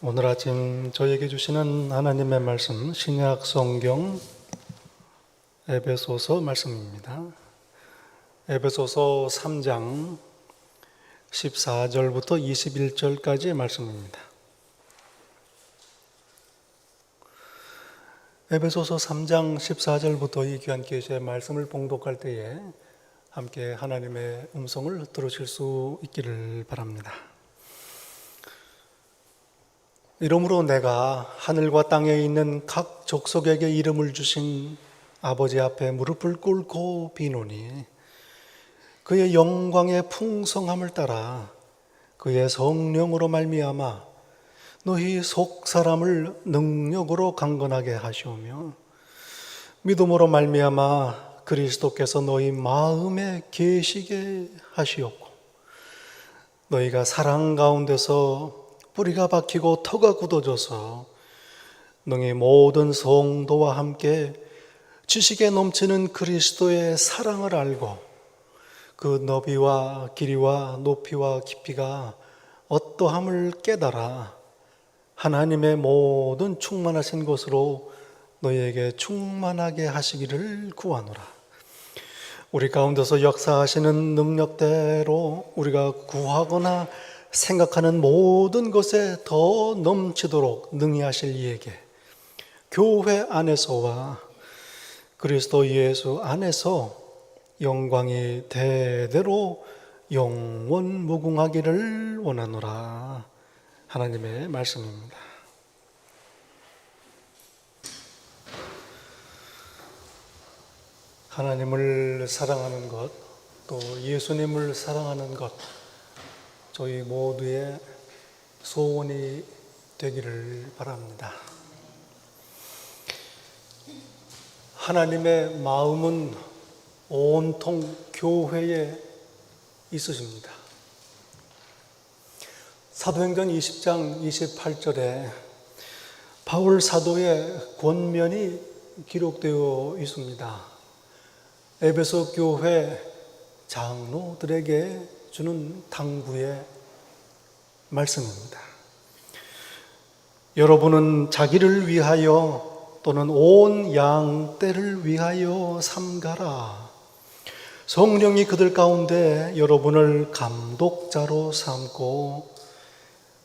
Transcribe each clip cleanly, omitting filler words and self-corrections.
오늘 아침 저에게 주시는 하나님의 말씀, 신약 성경 에베소서 말씀입니다. 에베소서 3장 14절부터 21절까지의 말씀입니다. 에베소서 3장 14절부터 이 귀한 계시의 말씀을 봉독할 때에 함께 하나님의 음성을 들으실 수 있기를 바랍니다. 이러므로 내가 하늘과 땅에 있는 각 족속에게 이름을 주신 아버지 앞에 무릎을 꿇고 비노니 그의 영광의 풍성함을 따라 그의 성령으로 말미암아 너희 속 사람을 능력으로 강건하게 하시오며 믿음으로 말미암아 그리스도께서 너희 마음에 계시게 하시옵고 너희가 사랑 가운데서 뿌리가 박히고 터가 굳어져서 너희 모든 성도와 함께 지식에 넘치는 그리스도의 사랑을 알고 그 너비와 길이와 높이와 깊이가 어떠함을 깨달아 하나님의 모든 충만하신 것으로 너희에게 충만하게 하시기를 구하노라. 우리 가운데서 역사하시는 능력대로 우리가 구하거나 생각하는 모든 것에 더 넘치도록 능히 하실 이에게 교회 안에서와 그리스도 예수 안에서 영광이 대대로 영원 무궁하기를 원하노라. 하나님의 말씀입니다. 하나님을 사랑하는 것, 또 예수님을 사랑하는 것, 저희 모두의 소원이 되기를 바랍니다. 하나님의 마음은 온통 교회에 있으십니다. 사도행전 20장 28절에 바울 사도의 권면이 기록되어 있습니다. 에베소 교회 장로들에게 주는 당부의 말씀입니다. 여러분은 자기를 위하여 또는 온 양떼를 위하여 삼가라. 성령이 그들 가운데 여러분을 감독자로 삼고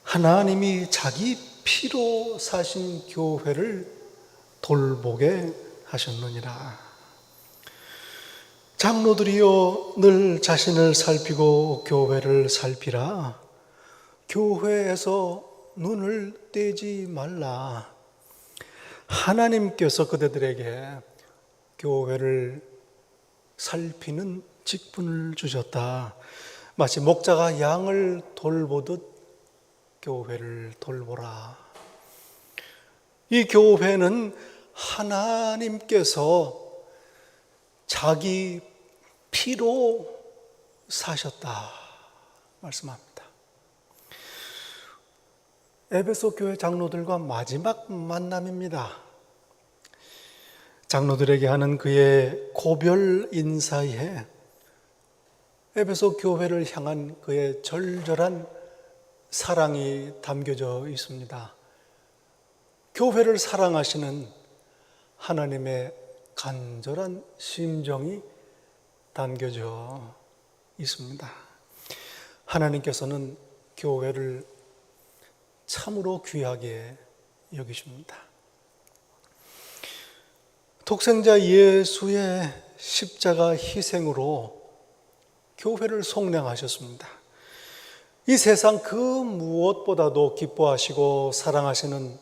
하나님이 자기 피로 사신 교회를 돌보게 하셨느니라. 장로들이여 늘 자신을 살피고 교회를 살피라. 교회에서 눈을 떼지 말라. 하나님께서 그대들에게 교회를 살피는 직분을 주셨다. 마치 목자가 양을 돌보듯 교회를 돌보라. 이 교회는 하나님께서 자기 피로 사셨다 말씀합니다. 에베소 교회 장로들과 마지막 만남입니다. 장로들에게 하는 그의 고별 인사에 에베소 교회를 향한 그의 절절한 사랑이 담겨져 있습니다. 교회를 사랑하시는 하나님의 간절한 심정이 담겨져 있습니다. 하나님께서는 교회를 참으로 귀하게 여기십니다. 독생자 예수의 십자가 희생으로 교회를 속량하셨습니다. 이 세상 그 무엇보다도 기뻐하시고 사랑하시는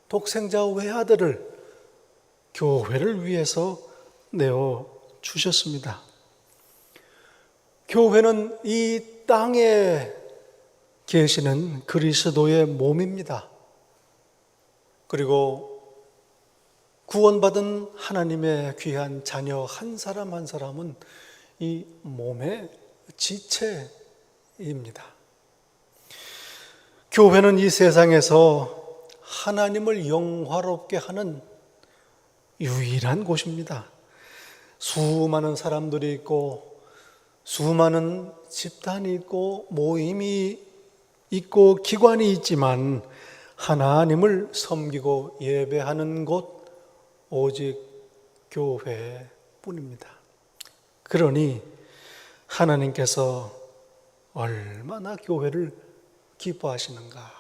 독생자 외아들을 교회를 위해서 내어 주셨습니다. 교회는 이 땅에 계시는 그리스도의 몸입니다. 그리고 구원받은 하나님의 귀한 자녀 한 사람 한 사람은 이 몸의 지체입니다. 교회는 이 세상에서 하나님을 영화롭게 하는 유일한 곳입니다. 수많은 사람들이 있고 수많은 집단이 있고 모임이 있고 기관이 있지만 하나님을 섬기고 예배하는 곳 오직 교회뿐입니다. 그러니 하나님께서 얼마나 교회를 기뻐하시는가.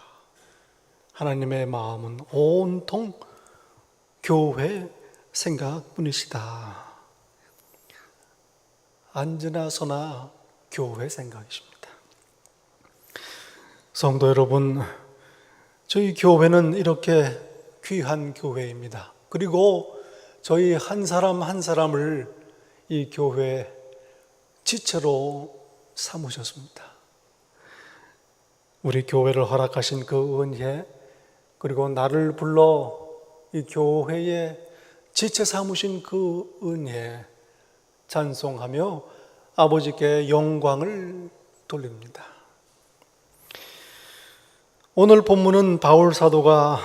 하나님의 마음은 온통 교회 생각뿐이시다. 앉으나 서나 교회 생각이십니다. 성도 여러분, 저희 교회는 이렇게 귀한 교회입니다. 그리고 저희 한 사람 한 사람을 이 교회 지체로 삼으셨습니다. 우리 교회를 허락하신 그 은혜, 그리고 나를 불러 이 교회에 지체 삼으신 그 은혜 찬송하며 아버지께 영광을 돌립니다. 오늘 본문은 바울 사도가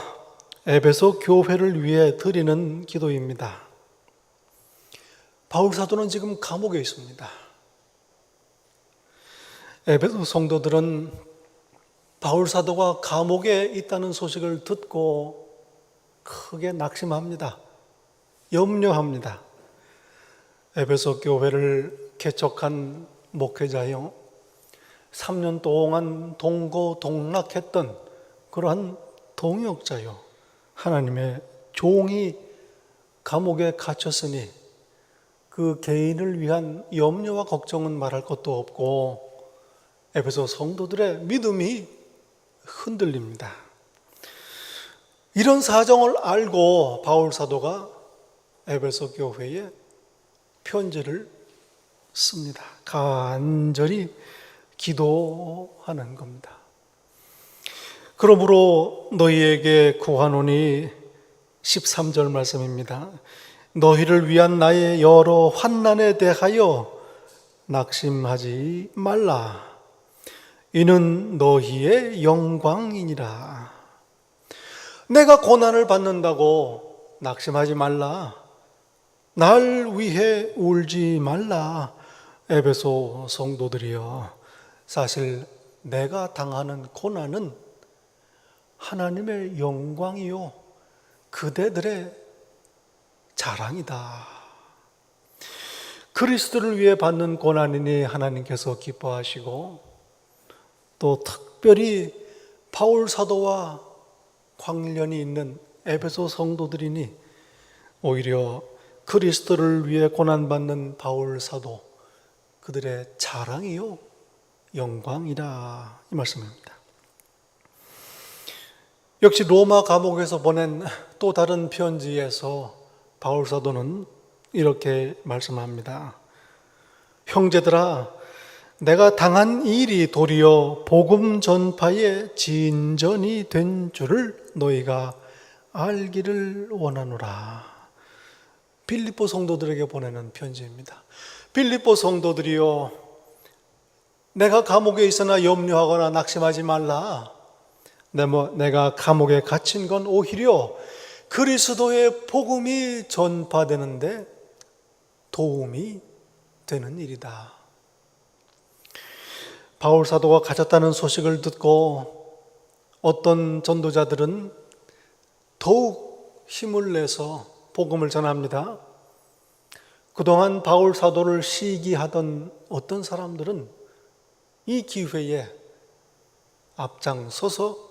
에베소 교회를 위해 드리는 기도입니다. 바울 사도는 지금 감옥에 있습니다. 에베소 성도들은 바울 사도가 감옥에 있다는 소식을 듣고 크게 낙심합니다. 염려합니다. 에베소 교회를 개척한 목회자요, 3년 동안 동고동락했던 그러한 동역자요, 하나님의 종이 감옥에 갇혔으니 그 개인을 위한 염려와 걱정은 말할 것도 없고 에베소 성도들의 믿음이 흔들립니다. 이런 사정을 알고 바울 사도가 에베소 교회에 편지를 씁니다. 간절히 기도하는 겁니다. 그러므로 너희에게 구하노니 13절 말씀입니다. 너희를 위한 나의 여러 환난에 대하여 낙심하지 말라. 이는 너희의 영광이니라. 내가 고난을 받는다고 낙심하지 말라. 날 위해 울지 말라. 에베소 성도들이여, 사실 내가 당하는 고난은 하나님의 영광이요 그대들의 자랑이다. 그리스도를 위해 받는 고난이니 하나님께서 기뻐하시고, 또 특별히 바울 사도와 관련이 있는 에베소 성도들이니 오히려 그리스도를 위해 고난받는 바울 사도, 그들의 자랑이요 영광이라, 이 말씀입니다. 역시 로마 감옥에서 보낸 또 다른 편지에서 바울 사도는 이렇게 말씀합니다. 형제들아, 내가 당한 일이 도리어 복음 전파의 진전이 된 줄을 너희가 알기를 원하노라. 빌립보 성도들에게 보내는 편지입니다. 빌립보 성도들이여, 내가 감옥에 있으나 염려하거나 낙심하지 말라. 내가 감옥에 갇힌 건 오히려 그리스도의 복음이 전파되는데 도움이 되는 일이다. 바울 사도가 갇혔다는 소식을 듣고 어떤 전도자들은 더욱 힘을 내서 복음을 전합니다. 그동안 바울 사도를 시기하던 어떤 사람들은 이 기회에 앞장서서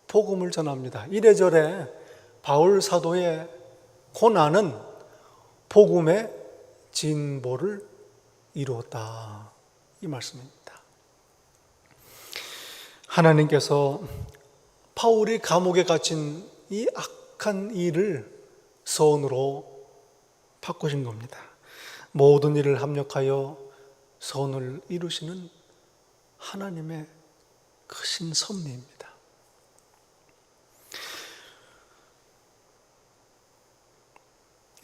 복음을 전합니다. 이래저래 바울 사도의 고난은 복음의 진보를 이루었다, 이 말씀입니다. 하나님께서 바울이 감옥에 갇힌 이 악한 일을 선으로 바꾸신 겁니다. 모든 일을 합력하여 선을 이루시는 하나님의 크신 섭리입니다.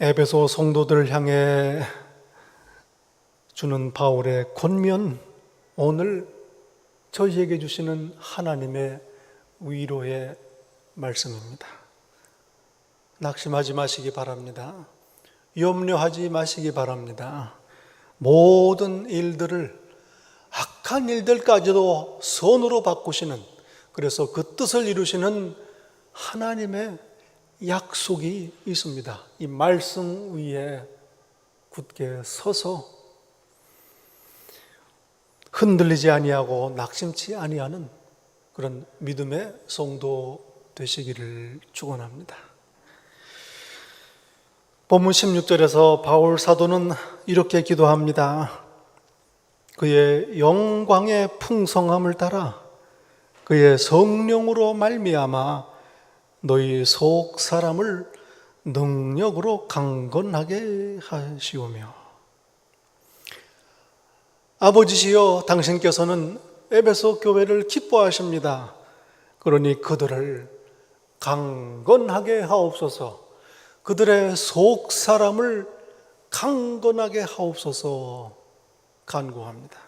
에베소 성도들을 향해 주는 바울의 권면, 오늘 저희에게 주시는 하나님의 위로의 말씀입니다. 낙심하지 마시기 바랍니다. 염려하지 마시기 바랍니다. 모든 일들을, 악한 일들까지도 선으로 바꾸시는 그래서 그 뜻을 이루시는 하나님의 약속이 있습니다. 이 말씀 위에 굳게 서서 흔들리지 아니하고 낙심치 아니하는 그런 믿음의 성도 되시기를 축원합니다. 본문 16절에서 바울 사도는 이렇게 기도합니다. 그의 영광의 풍성함을 따라 그의 성령으로 말미암아 너희 속 사람을 능력으로 강건하게 하시오며. 아버지시여, 당신께서는 에베소 교회를 기뻐하십니다. 그러니 그들을 강건하게 하옵소서, 그들의 속 사람을 강건하게 하옵소서 간구합니다.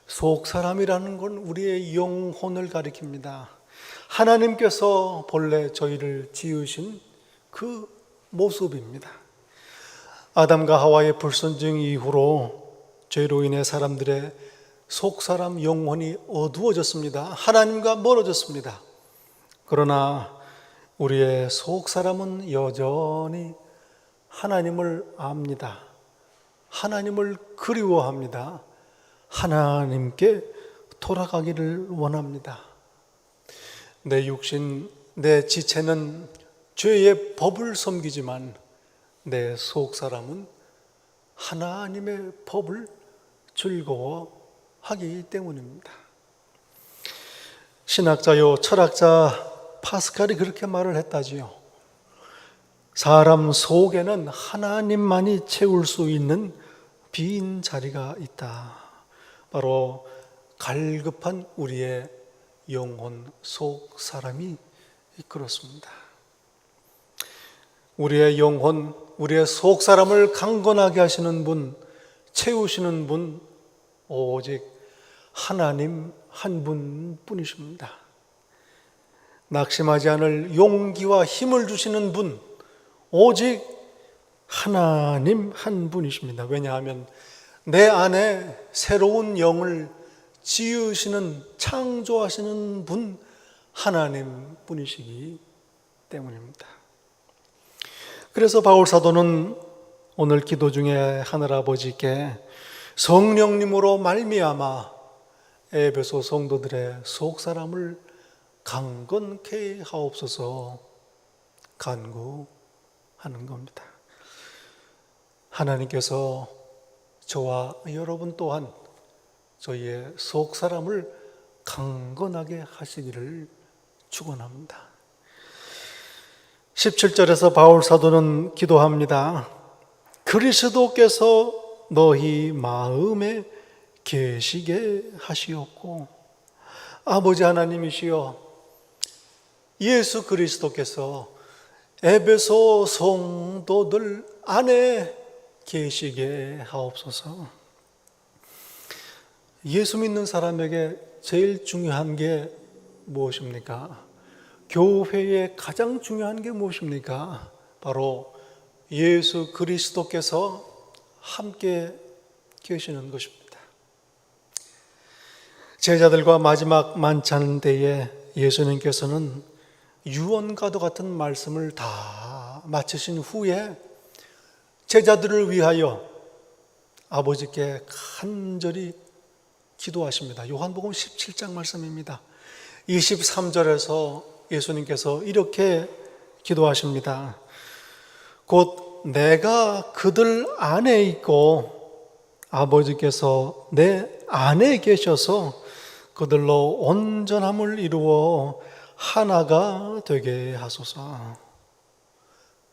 속 사람이라는 건 우리의 영혼을 가리킵니다. 하나님께서 본래 저희를 지으신 그 모습입니다. 아담과 하와의 불순종 이후로 죄로 인해 사람들의 속 사람 영혼이 어두워졌습니다. 하나님과 멀어졌습니다. 그러나 우리의 속 사람은 여전히 하나님을 압니다. 하나님을 그리워합니다. 하나님께 돌아가기를 원합니다. 내 육신, 내 지체는 죄의 법을 섬기지만 내 속 사람은 하나님의 법을 즐거워하기 때문입니다. 신학자요 철학자 파스칼이 그렇게 말을 했다지요. 사람 속에는 하나님만이 채울 수 있는 빈 자리가 있다. 바로 갈급한 우리의 영혼 속 사람이 그렇습니다. 우리의 영혼, 우리의 속 사람을 강건하게 하시는 분, 채우시는 분, 오직 하나님 한 분뿐이십니다. 낙심하지 않을 용기와 힘을 주시는 분, 오직 하나님 한 분이십니다. 왜냐하면 내 안에 새로운 영을 지으시는, 창조하시는 분 하나님 분이시기 때문입니다. 그래서 바울 사도는 오늘 기도 중에 하늘아버지께 성령님으로 말미암아 에베소 성도들의 속 사람을 강건케 하옵소서 간구하는 겁니다. 하나님께서 저와 여러분 또한 저희의 속 사람을 강건하게 하시기를 축원합니다. 17절에서 바울 사도는 기도합니다. 그리스도께서 너희 마음에 계시게 하시옵고, 아버지 하나님이시여, 예수 그리스도께서 에베소 성도들 안에 계시게 하옵소서. 예수 믿는 사람에게 제일 중요한 게 무엇입니까? 교회에 가장 중요한 게 무엇입니까? 바로 예수 그리스도께서 함께 계시는 것입니다. 제자들과 마지막 만찬 때에 예수님께서는 유언과도 같은 말씀을 다 마치신 후에 제자들을 위하여 아버지께 간절히 기도하십니다. 요한복음 17장 말씀입니다. 23절에서 예수님께서 이렇게 기도하십니다. 곧 내가 그들 안에 있고 아버지께서 내 안에 계셔서 그들로 온전함을 이루어 하나가 되게 하소서.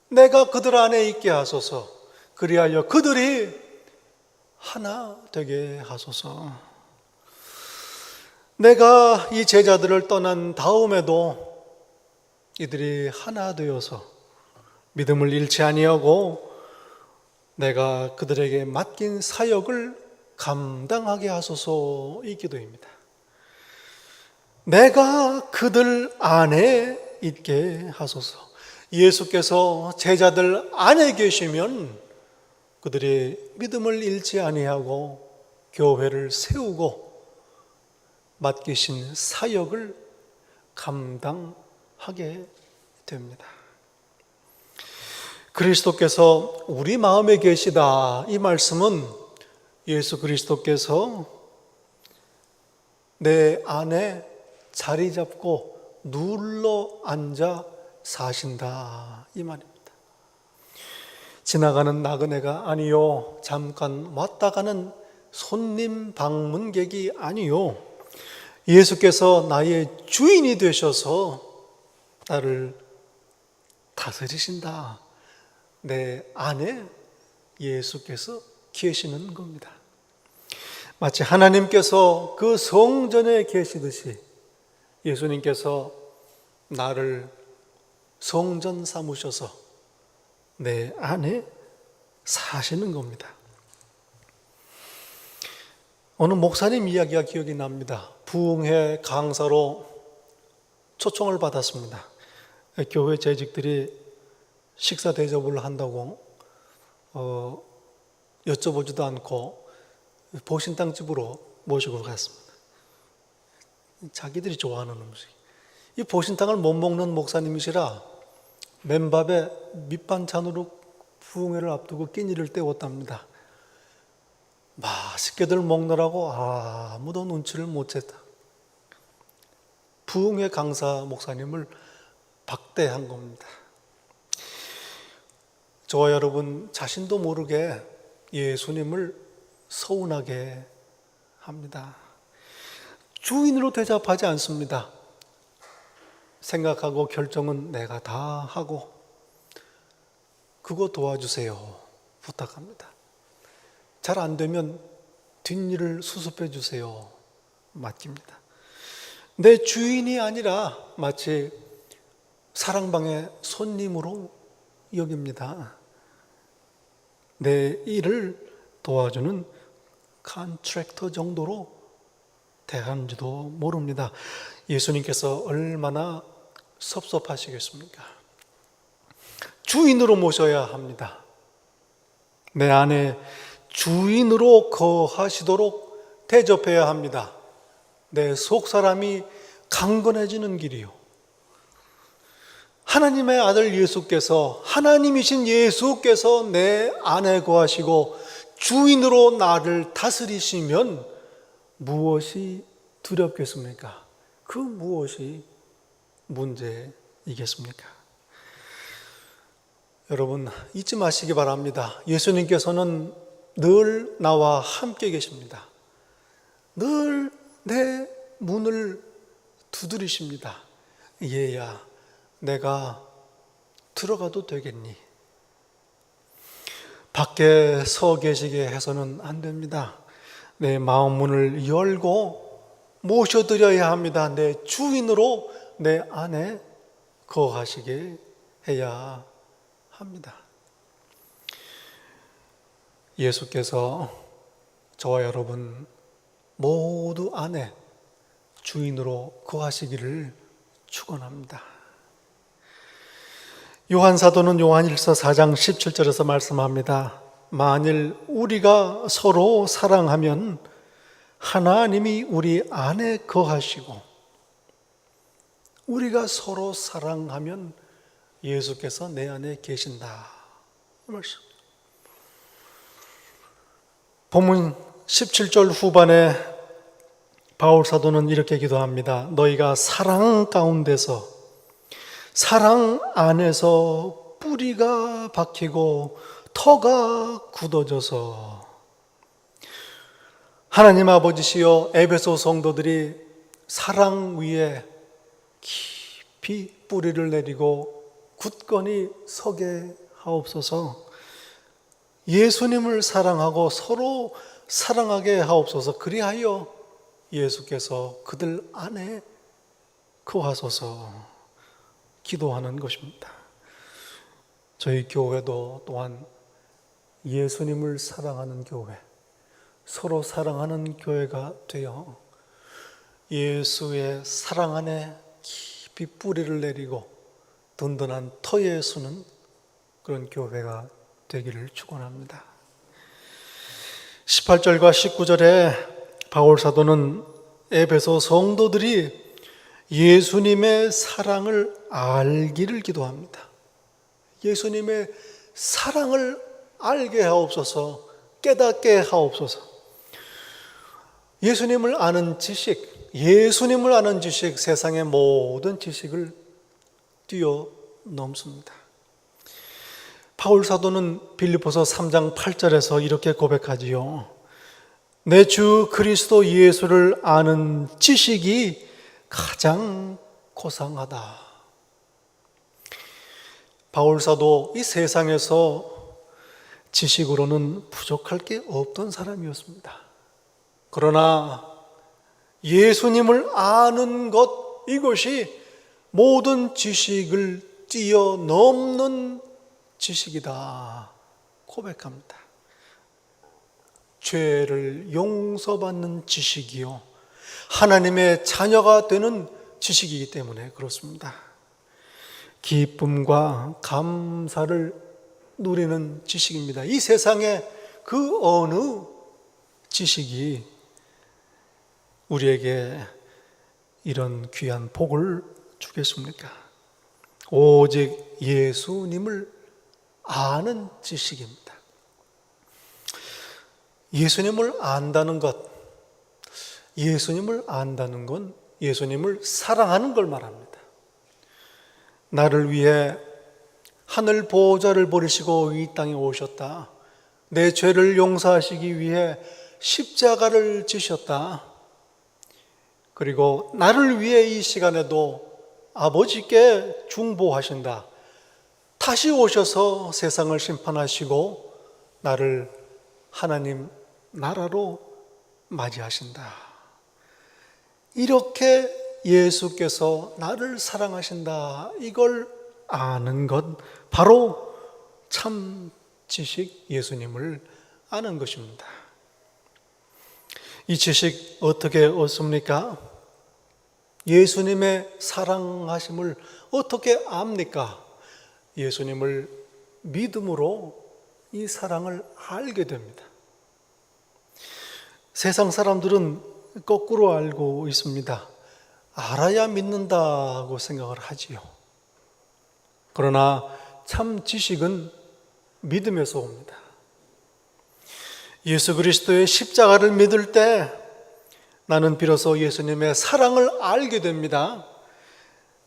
내가 그들 안에 있게 하소서. 그리하여 그들이 하나 되게 하소서. 내가 이 제자들을 떠난 다음에도 이들이 하나 되어서 믿음을 잃지 아니하고 내가 그들에게 맡긴 사역을 감당하게 하소서 이 기도입니다. 내가 그들 안에 있게 하소서. 예수께서 제자들 안에 계시면 그들이 믿음을 잃지 아니하고 교회를 세우고 맡기신 사역을 감당하게 됩니다. 그리스도께서 우리 마음에 계시다, 이 말씀은 예수 그리스도께서 내 안에 자리 잡고 눌러 앉아 사신다, 이 말입니다. 지나가는 나그네가 아니요, 잠깐 왔다 가는 손님 방문객이 아니요, 예수께서 나의 주인이 되셔서 나를 다스리신다. 내 안에 예수께서 계시는 겁니다. 마치 하나님께서 그 성전에 계시듯이 예수님께서 나를 성전 삼으셔서 내 안에 사시는 겁니다. 어느 목사님 이야기가 기억이 납니다. 부흥회 강사로 초청을 받았습니다. 교회 재직들이 식사 대접을 한다고 여쭤보지도 않고 보신탕 집으로 모시고 갔습니다. 자기들이 좋아하는 음식. 이 보신탕을 못 먹는 목사님이시라 맨밥에 밑반찬으로 부흥회를 앞두고 끼니를 때웠답니다. 맛있게들 먹느라고 아무도 눈치를 못 챘다. 부흥회 강사 목사님을 박대한 겁니다. 저와 여러분 자신도 모르게 예수님을 서운하게 합니다. 주인으로 대접하지 않습니다. 생각하고 결정은 내가 다 하고, 그거 도와주세요 부탁합니다. 잘 안 되면 뒷일을 수습해 주세요 맡깁니다. 내 주인이 아니라 마치 사랑방의 손님으로 여깁니다. 내 일을 도와주는 컨트랙터 정도로 대하는지도 모릅니다. 예수님께서 얼마나 섭섭하시겠습니까? 주인으로 모셔야 합니다. 내 안에 주인으로 거하시도록 대접해야 합니다. 내 속사람이 강건해지는 길이요. 하나님의 아들 예수께서, 하나님이신 예수께서 내 안에 거하시고 주인으로 나를 다스리시면 무엇이 두렵겠습니까? 그 무엇이 문제이겠습니까? 여러분 잊지 마시기 바랍니다. 예수님께서는 늘 나와 함께 계십니다. 늘 내 문을 두드리십니다. 얘야, 내가 들어가도 되겠니? 밖에 서 계시게 해서는 안 됩니다. 내 마음 문을 열고 모셔드려야 합니다. 내 주인으로 내 안에 거하시게 해야 합니다. 예수께서 저와 여러분 모두 안에 주인으로 거하시기를 축원합니다. 요한 사도는 요한일서 4장 17절에서 말씀합니다. 만일 우리가 서로 사랑하면 하나님이 우리 안에 거하시고, 우리가 서로 사랑하면 예수께서 내 안에 계신다, 이 말씀. 본문 17절 후반에 바울 사도는 이렇게 기도합니다. 너희가 사랑 가운데서, 사랑 안에서 뿌리가 박히고 터가 굳어져서, 하나님 아버지시여, 에베소 성도들이 사랑 위에 깊이 뿌리를 내리고 굳건히 서게 하옵소서. 예수님을 사랑하고 서로 사랑하게 하옵소서. 그리하여 예수께서 그들 안에 거하소서 기도하는 것입니다. 저희 교회도 또한 예수님을 사랑하는 교회, 서로 사랑하는 교회가 되어 예수의 사랑 안에 깊이 뿌리를 내리고 든든한 터에 서는 그런 교회가 되기를 축원합니다. 18절과 19절에 바울 사도는 에베소 성도들이 예수님의 사랑을 알기를 기도합니다. 예수님의 사랑을 알게 하옵소서, 깨닫게 하옵소서. 예수님을 아는 지식, 세상의 모든 지식을 뛰어넘습니다. 바울 사도는 빌립보서 3장 8절에서 이렇게 고백하지요. 내 주 그리스도 예수를 아는 지식이 가장 고상하다. 바울 사도 이 세상에서 지식으로는 부족할 게 없던 사람이었습니다. 그러나 예수님을 아는 것, 이것이 모든 지식을 뛰어넘는 지식이다 고백합니다. 죄를 용서받는 지식이요, 하나님의 자녀가 되는 지식이기 때문에 그렇습니다. 기쁨과 감사를 누리는 지식입니다. 이 세상에 그 어느 지식이 우리에게 이런 귀한 복을 주겠습니까? 오직 예수님을 아는 지식입니다. 예수님을 안다는 건 예수님을 사랑하는 걸 말합니다. 나를 위해 하늘 보좌를 버리시고 이 땅에 오셨다. 내 죄를 용서하시기 위해 십자가를 지셨다. 그리고 나를 위해 이 시간에도 아버지께 중보하신다. 다시 오셔서 세상을 심판하시고 나를 하나님 나라로 맞이하신다. 이렇게 예수께서 나를 사랑하신다, 이걸 아는 것, 바로 참 지식, 예수님을 아는 것입니다. 이 지식 어떻게 얻습니까? 예수님의 사랑하심을 어떻게 압니까? 예수님을 믿음으로 이 사랑을 알게 됩니다. 세상 사람들은 거꾸로 알고 있습니다. 알아야 믿는다고 생각을 하지요. 그러나 참 지식은 믿음에서 옵니다. 예수 그리스도의 십자가를 믿을 때 나는 비로소 예수님의 사랑을 알게 됩니다.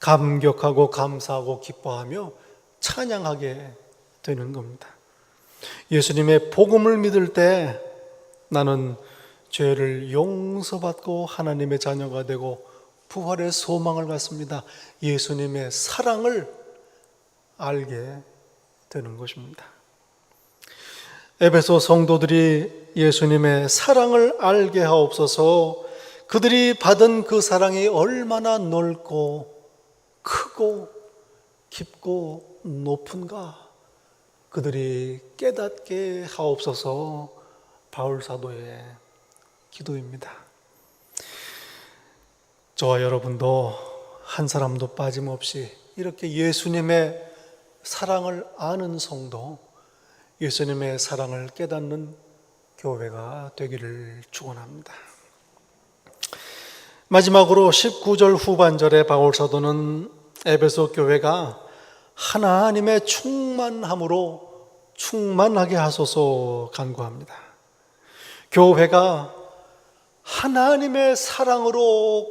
감격하고 감사하고 기뻐하며 찬양하게 되는 겁니다. 예수님의 복음을 믿을 때 나는 죄를 용서받고 하나님의 자녀가 되고 부활의 소망을 갖습니다. 예수님의 사랑을 알게 되는 것입니다. 에베소 성도들이 예수님의 사랑을 알게 하옵소서. 그들이 받은 그 사랑이 얼마나 넓고 크고 깊고 높은가 그들이 깨닫게 하옵소서. 바울 사도의 기도입니다. 저와 여러분도 한 사람도 빠짐없이 이렇게 예수님의 사랑을 아는 성도, 예수님의 사랑을 깨닫는 교회가 되기를 축원합니다. 마지막으로 19절 후반절에 바울 사도는 에베소 교회가 하나님의 충만함으로 충만하게 하소서 간구합니다. 교회가 하나님의 사랑으로,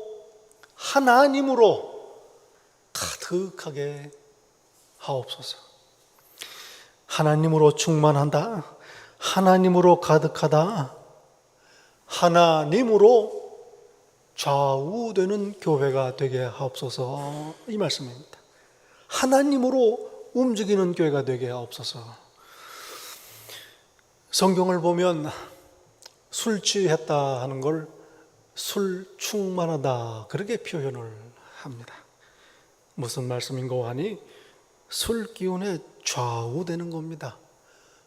하나님으로 가득하게 하옵소서. 하나님으로 충만한다, 하나님으로 가득하다, 하나님으로 좌우되는 교회가 되게 하옵소서, 이 말씀입니다. 하나님으로 움직이는 교회가 되게 하옵소서. 성경을 보면 술 취했다 하는 걸 술 충만하다 그렇게 표현을 합니다. 무슨 말씀인고 하니 술 기운에 좌우되는 겁니다.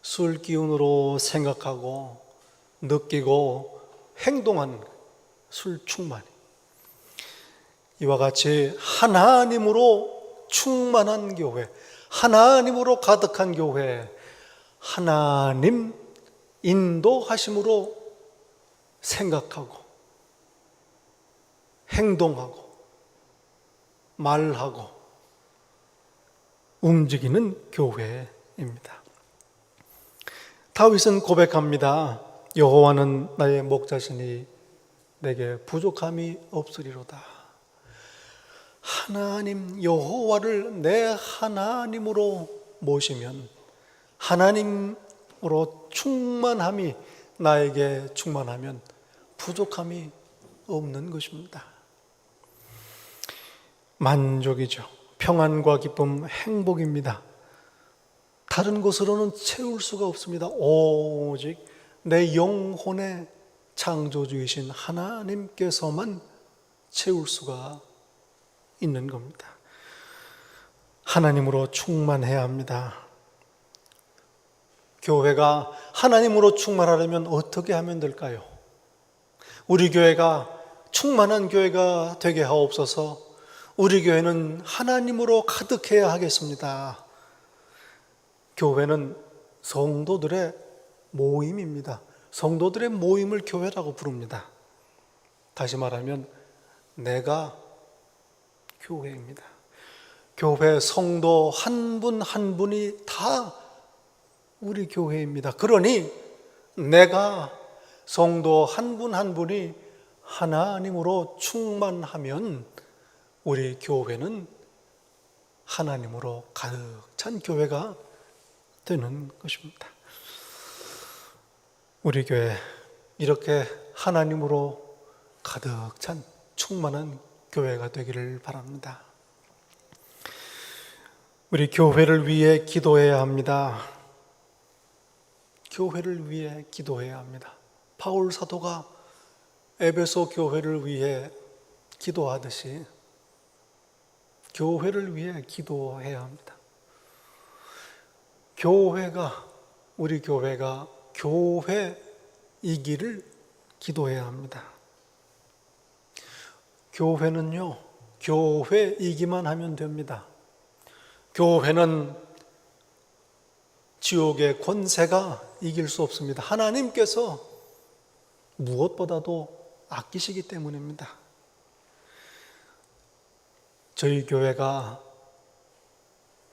술 기운으로 생각하고 느끼고 행동하는 술 충만이. 이와 같이 하나님으로 충만한 교회, 하나님으로 가득한 교회, 하나님 인도하심으로 생각하고 행동하고 말하고 움직이는 교회입니다. 다윗은 고백합니다. 여호와는 나의 목자시니 내게 부족함이 없으리로다. 하나님 여호와를 내 하나님으로 모시면 하나님으로 충만함이 나에게 충만하면 부족함이 없는 것입니다. 만족이죠. 평안과 기쁨, 행복입니다. 다른 것으로는 채울 수가 없습니다. 오직 내 영혼의 창조주이신 하나님께서만 채울 수가 있는 겁니다. 하나님으로 충만해야 합니다. 교회가 하나님으로 충만하려면 어떻게 하면 될까요? 우리 교회가 충만한 교회가 되게 하옵소서. 우리 교회는 하나님으로 가득해야 하겠습니다. 교회는 성도들의 모임입니다. 성도들의 모임을 교회라고 부릅니다. 다시 말하면 내가 교회입니다. 교회 성도 한 분 한 분이 다 우리 교회입니다. 그러니 내가 성도 한 분 한 분이 하나님으로 충만하면 우리 교회는 하나님으로 가득 찬 교회가 되는 것입니다. 우리 교회 이렇게 하나님으로 가득 찬 충만한 교회가 되기를 바랍니다. 우리 교회를 위해 기도해야 합니다. 교회를 위해 기도해야 합니다. 바울 사도가 에베소 교회를 위해 기도하듯이 교회를 위해 기도해야 합니다. 우리 교회가 교회이기를 기도해야 합니다. 교회는요, 교회이기만 하면 됩니다. 교회는 지옥의 권세가 이길 수 없습니다. 하나님께서 무엇보다도 아끼시기 때문입니다. 저희 교회가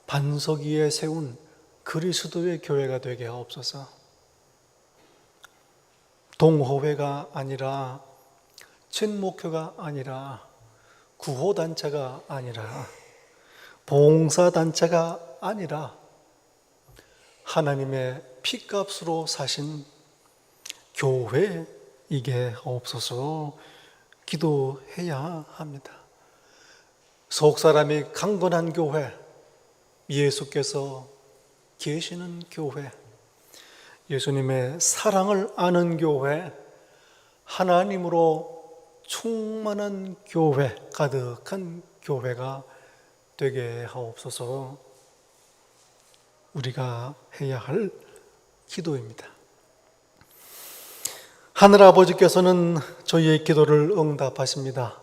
반석 위에 세운 그리스도의 교회가 되게 하옵소서. 동호회가 아니라 친목회가 아니라 구호단체가 아니라 봉사단체가 아니라 하나님의 피값으로 사신 교회이게 하옵소서. 기도해야 합니다. 속사람이 강건한 교회, 예수께서 계시는 교회, 예수님의 사랑을 아는 교회, 하나님으로 충만한 교회, 가득한 교회가 되게 하옵소서. 우리가 해야 할 기도입니다. 하늘아버지께서는 저희의 기도를 응답하십니다.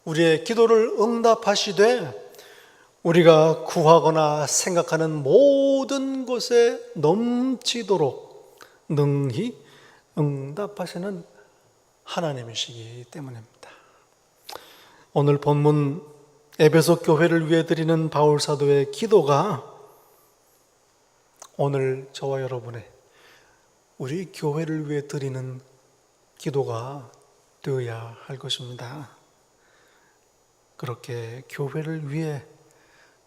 우리의 기도를 응답하시되 우리가 구하거나 생각하는 모든 것에 넘치도록 능히 응답하시는 하나님이시기 때문입니다. 오늘 본문 에베소 교회를 위해 드리는 바울 사도의 기도가 오늘 저와 여러분의 우리 교회를 위해 드리는 기도가 되어야 할 것입니다. 그렇게 교회를 위해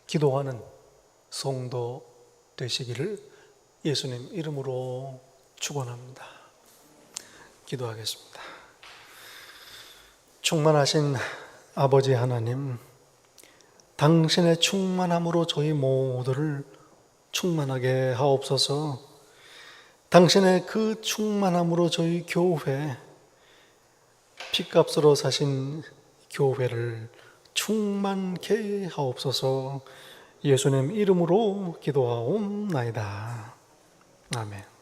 기도하는 성도 되시기를 예수님 이름으로 축원합니다. 기도하겠습니다. 충만하신 아버지 하나님, 당신의 충만함으로 저희 모두를 충만하게 하옵소서. 당신의 그 충만함으로 저희 교회, 피값으로 사신 교회를 충만케 하옵소서. 예수님 이름으로 기도하옵나이다. 아멘.